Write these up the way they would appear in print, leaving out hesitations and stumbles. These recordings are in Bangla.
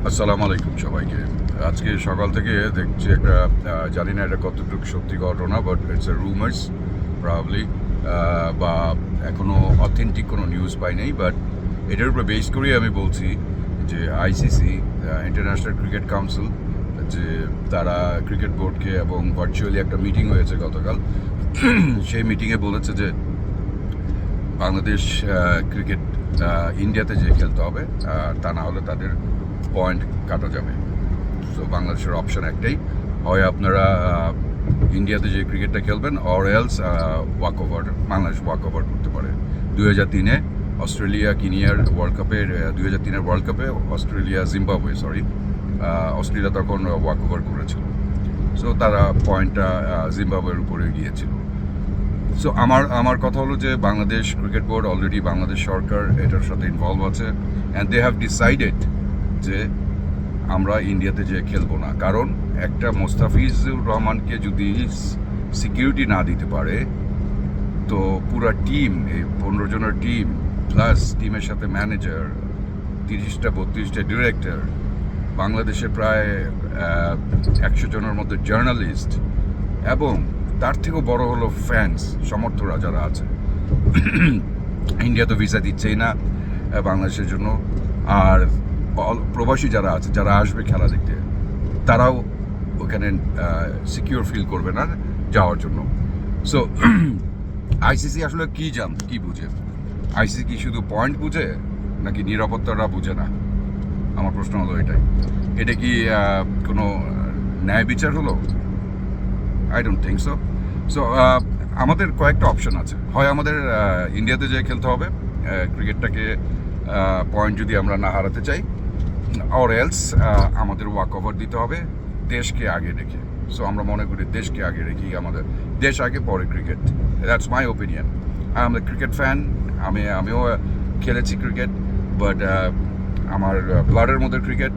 আসসালামু আলাইকুম সবাইকে। আজকে সকাল থেকে দেখছি একটা জানি না এটা কতটুকু সত্যি ঘটনা, but it's a rumours probably, বা এখনও অথেন্টিক কোনো নিউজ পাই নাই। বাট এটার উপরে বেস করেই আমি বলছি যে আইসিসি, ইন্টারন্যাশনাল ক্রিকেট কাউন্সিল, যে তারা ক্রিকেট বোর্ডকে এবং ভার্চুয়ালি একটা মিটিং হয়েছে গতকাল, সেই মিটিংয়ে বলেছে যে বাংলাদেশ ক্রিকেট ইন্ডিয়াতে যে খেলতে হবে, তা না হলে তাদের পয়েন্ট কাটা যাবে। সো বাংলাদেশের অপশন একটাই, হয় আপনারা ইন্ডিয়াতে যে ক্রিকেটটা খেলবেন, or else walk over, Bangladesh walk over করতে পারে। 2003-এ অস্ট্রেলিয়া কিনিয়ার ওয়ার্ল্ড কাপের 2003-এর ওয়ার্ল্ড কাপে অস্ট্রেলিয়া অস্ট্রেলিয়া তখন ওয়াক ওভার করেছিল। সো তারা পয়েন্টটা জিম্বাবুয়ের উপরে গিয়েছিল। সো আমার কথা হলো যে Bangladesh cricket board already, Bangladesh সরকার এটার সাথে ইনভলভ আছে, অ্যান্ড দে হ্যাভ ডিসাইডেড যে আমরা ইন্ডিয়াতে যে খেলবো না। কারণ একটা মোস্তাফিজুর রহমানকে যদি সিকিউরিটি না দিতে পারে, তো পুরা টিম, এই 15 জনের টিম প্লাস টিমের সাথে ম্যানেজার, 30-32টা ডিরেক্টর, বাংলাদেশে প্রায় 100 জনের মধ্যে জার্নালিস্ট, এবং তার থেকেও বড় হলো ফ্যান্স, সমর্থকরা যারা আছে। ইন্ডিয়া তো ভিসা দিচ্ছেই না বাংলাদেশের জন্য, আর প্রবাসী যারা আছে, যারা আসবে খেলা দেখতে, তারাও ওখানে সিকিউর ফিল করবে না যাওয়ার জন্য। সো আইসিসি আসলে কি বুঝে? আইসিসি কি শুধু পয়েন্ট বুঝে, নাকি নিরাপত্তাটা বুঝে না? আমার প্রশ্ন হলো এটাই। এটা কি কোনো ন্যায় বিচার হলো? I don't think so. So আমাদের কয়েকটা অপশন আছে। হয় আমাদের ইন্ডিয়াতে যেয়ে খেলতে হবে ক্রিকেটটাকে, পয়েন্ট যদি আমরা না হারাতে চাই, অর এলস আমাদের ওয়াক ওভার দিতে হবে দেশকে আগে রেখে। সো আমরা মনে করি দেশকে আগে রেখেই, আমাদের দেশ আগে পরে cricket. That's my opinion. I am the cricket fan, আমিও খেলেছি ক্রিকেট, বাট আমার ব্লাডের মধ্যে ক্রিকেট,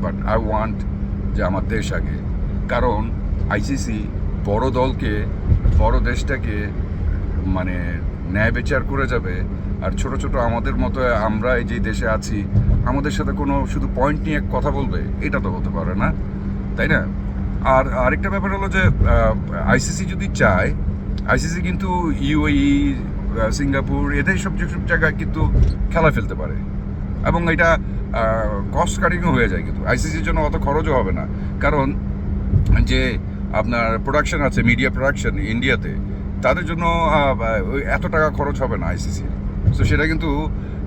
বাট আই ওয়ান্ট যে আমার দেশ আগে। কারণ আইসিসি বড় দলকে, বড় দেশটাকে মানে ন্যায় বিচার করে যাবে, আর ছোট ছোট আমাদের মতো আমরা এই যে দেশে আছি, আমাদের সাথে কোনো শুধু পয়েন্ট নিয়ে কথা বলবে, এটা তো হতে পারে না, তাই না? আর আরেকটা ব্যাপার হলো যে আইসিসি যদি চায়, আইসিসি কিন্তু ইউএই, সিঙ্গাপুর, এদের সব জায়গায় কিন্তু খেলা ফেলতে পারে, এবং এটা কস্ট কাটিংও হয়ে যায়। কিন্তু আইসিসির জন্য অত খরচও হবে না, কারণ যে আপনার প্রোডাকশন আছে, মিডিয়া প্রোডাকশন ইন্ডিয়াতে, তাদের জন্য এত টাকা খরচ হবে না আইসিসি। সো সেটা কিন্তু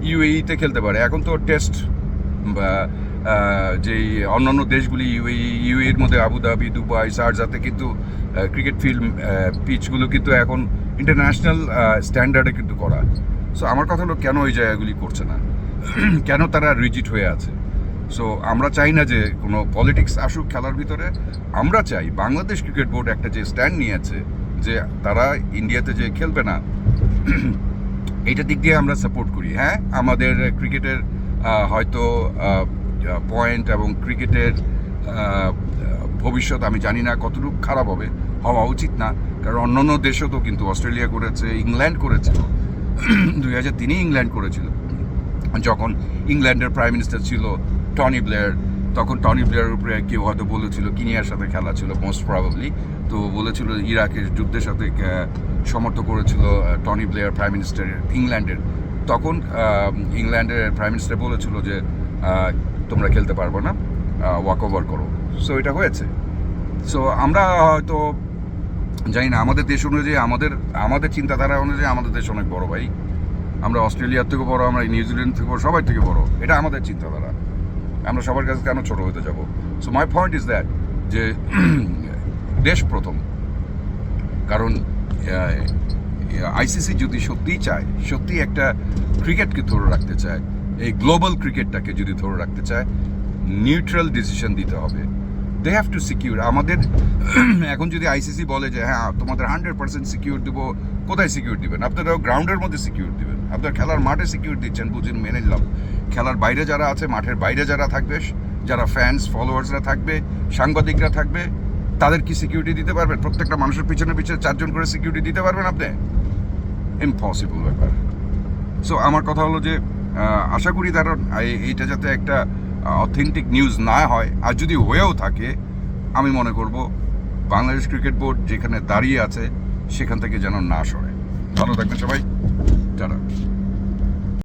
ইউএইতে খেলতে পারে। এখন তো টেস্ট যেই অন্যান্য দেশগুলি, ইউএইর মধ্যে আবুধাবি, দুবাই, শারজাতে কিন্তু ক্রিকেট ফিল্ড পিচগুলো কিন্তু এখন ইন্টারন্যাশনাল স্ট্যান্ডার্ডে কিন্তু করা। সো আমার কথা হলো, কেন ওই জায়গাগুলি করছে না? কেন তারা রিজিড হয়ে আছে? সো আমরা চাই না যে কোনো পলিটিক্স আসুক খেলার ভিতরে। আমরা চাই বাংলাদেশ ক্রিকেট বোর্ড একটা যে স্ট্যান্ড নিয়েছে যে তারা ইন্ডিয়াতে যে খেলবে না, এইটা দিক দিয়ে আমরা সাপোর্ট করি। হ্যাঁ, আমাদের ক্রিকেটের হয়তো পয়েন্ট এবং ক্রিকেটের ভবিষ্যৎ আমি জানি না কতটুকু খারাপ হবে, হওয়া উচিত না। কারণ অন্যান্য দেশও তো কিন্তু, অস্ট্রেলিয়া করেছে, ইংল্যান্ড করেছিল, 2003-এ ইংল্যান্ড করেছিল, যখন ইংল্যান্ডের প্রাইম মিনিস্টার ছিল টনি ব্লেয়ার। তখন টনি ব্লেয়ারের উপরে কেউ হয়তো বলেছিল, কিনিয়ার সাথে খেলা ছিল মোস্ট প্রবাবলি, তো বলেছিল ইরাকের যুদ্ধের সাথে সমর্থন করেছিল টনি ব্লেয়ার, প্রাইম মিনিস্টার ইংল্যান্ডের। তখন ইংল্যান্ডের প্রাইম মিনিস্টার বলেছিল যে তোমরা খেলতে পারবো না, ওয়াক ওভার করো। সো এটা হয়েছে। সো আমরা হয়তো জানি না, আমাদের দেশ অনুযায়ী, আমাদের চিন্তাধারা অনুযায়ী আমাদের দেশ অনেক বড় ভাই। আমরা অস্ট্রেলিয়ার থেকে বড়, আমরা নিউজিল্যান্ড থেকে বড়, সবার থেকে বড়। এটা আমাদের চিন্তাধারা। আমরা সবার কাছে কেন ছোট হতে যাব? So my point is that, যে দেশ প্রথম। কারণ আইসিসি যদি সত্যিই চায়, সত্যি একটা ক্রিকেটকে ধরে রাখতে চায়, এই গ্লোবাল ক্রিকেটটাকে যদি ধরে রাখতে চায়, নিউট্রাল ডিসিশন দিতে হবে। দে হ্যাভ টু সিকিউর আমাদের। এখন যদি আইসিসি বলে যে হ্যাঁ তোমাদের 100% সিকিউর দেবো, কোথায় সিকিউর দিবেন? আপনারা গ্রাউন্ডের মধ্যে সিকিউর দিবেন, আপনার খেলার মাঠে সিকিউর দিচ্ছেন, বুঝুন, মেনে নিলাম। খেলার বাইরে যারা আছে, মাঠের বাইরে যারা থাকবে, যারা ফ্যান্স ফলোয়ার্সরা থাকবে, সাংবাদিকরা থাকবে, তাদের কি সিকিউরিটি দিতে পারবেন? প্রত্যেকটা মানুষের পিছনে 4 জন করে সিকিউরিটি দিতে পারবেন আপনি? ইম্পসিবল ব্যাপার। সো আমার কথা হলো যে আশা করি তারা এইটা যাতে একটা অথেন্টিক নিউজ না হয়, আর যদি হয়েও থাকে, আমি মনে করব বাংলাদেশ ক্রিকেট বোর্ড যেখানে দাঁড়িয়ে আছে সেখান থেকে যেন না সরে। ভালো থাকবেন সবাই, টাটা।